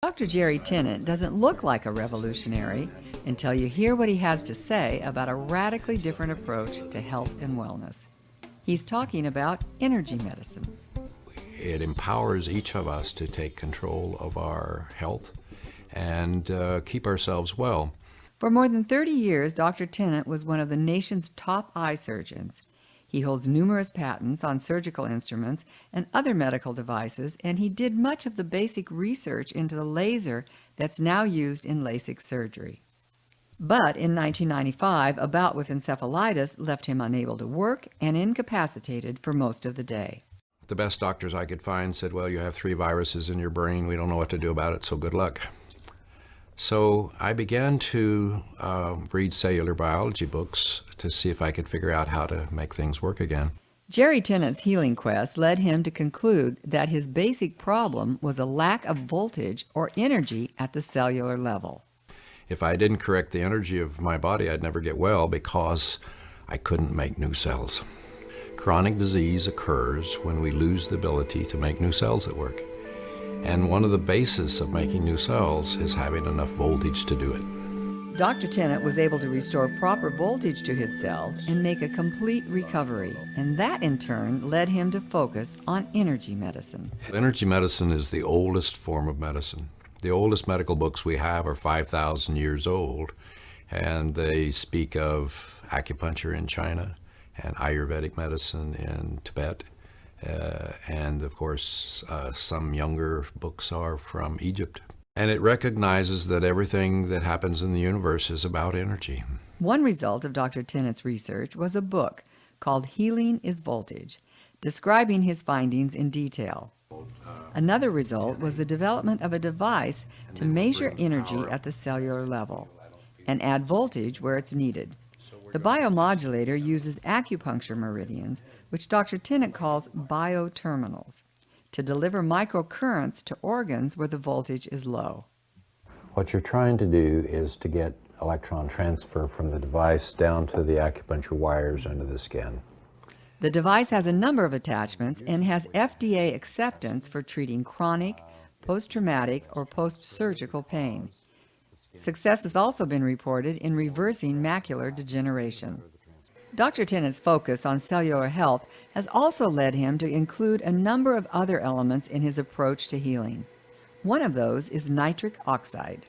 Dr. Jerry Tennant doesn't look like a revolutionary until you hear what he has to say about a radically different approach to health and wellness. He's talking about energy medicine. It empowers each of us to take control of our health and keep ourselves well. For more than 30 years, Dr. Tennant was one of the nation's top eye surgeons. He holds numerous patents on surgical instruments and other medical devices, and he did much of the basic research into the laser that's now used in LASIK surgery. But in 1995, a bout with encephalitis left him unable to work and incapacitated for most of the day. The best doctors I could find said, well, you have 3 viruses in your brain. We don't know what to do about it, so good luck. So I began to read cellular biology books to see if I could figure out how to make things work again. Jerry Tennant's healing quest led him to conclude that his basic problem was a lack of voltage or energy at the cellular level. If I didn't correct the energy of my body, I'd never get well because I couldn't make new cells. Chronic disease occurs when we lose the ability to make new cells that work. And one of the bases of making new cells is having enough voltage to do it. Dr. Tennant was able to restore proper voltage to his cells and make a complete recovery, and that in turn led him to focus on energy medicine. Energy medicine is the oldest form of medicine. The oldest medical books we have are 5,000 years old, and they speak of acupuncture in China and Ayurvedic medicine in Tibet. And of course, some younger books are from Egypt. And it recognizes that everything that happens in the universe is about energy. One result of Dr. Tennant's research was a book called Healing is Voltage, describing his findings in detail. Another result was the development of a device to measure energy at the cellular level and add voltage where it's needed. The biomodulator uses acupuncture meridians, which Dr. Tennant calls bioterminals, to deliver microcurrents to organs where the voltage is low. What you're trying to do is to get electron transfer from the device down to the acupuncture wires under the skin. The device has a number of attachments and has FDA acceptance for treating chronic, post-traumatic, or post-surgical pain. Success has also been reported in reversing macular degeneration. Dr. Tennant's focus on cellular health has also led him to include a number of other elements in his approach to healing. One of those is nitric oxide.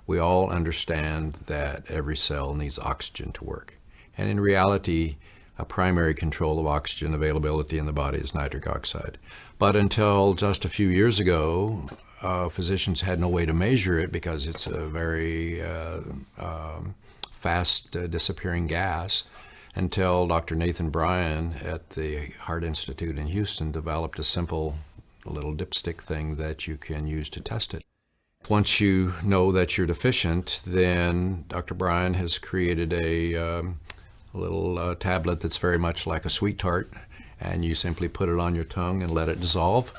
We all understand that every cell needs oxygen to work. And in reality, a primary control of oxygen availability in the body is nitric oxide. But until just a few years ago, physicians had no way to measure it because it's a very fast disappearing gas, until Dr. Nathan Bryan at the Heart Institute in Houston developed a simple little dipstick thing that you can use to test it. Once you know that you're deficient, then Dr. Bryan has created a little tablet that's very much like a sweet tart, and you simply put it on your tongue and let it dissolve,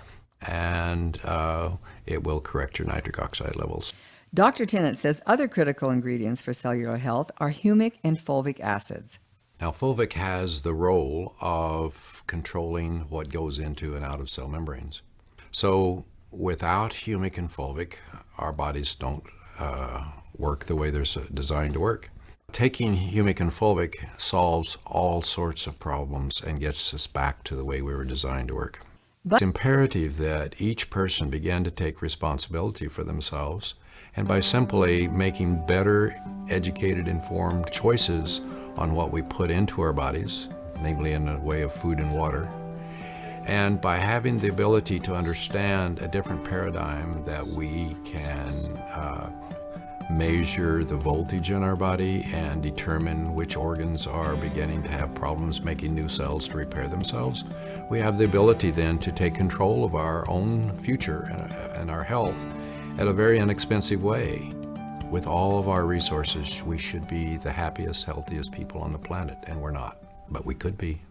and it will correct your nitric oxide levels. Dr. Tennant says other critical ingredients for cellular health are humic and fulvic acids. Now, fulvic has the role of controlling what goes into and out of cell membranes. So without humic and fulvic, our bodies don't work the way they're designed to work. Taking humic and fulvic solves all sorts of problems and gets us back to the way we were designed to work. But it's imperative that each person begin to take responsibility for themselves, and by simply making better, educated, informed choices on what we put into our bodies, namely in the way of food and water, and by having the ability to understand a different paradigm that we can measure the voltage in our body and determine which organs are beginning to have problems making new cells to repair themselves, we have the ability then to take control of our own future and our health at a very inexpensive way. With all of our resources, we should be the happiest, healthiest people on the planet, and we're not, but we could be.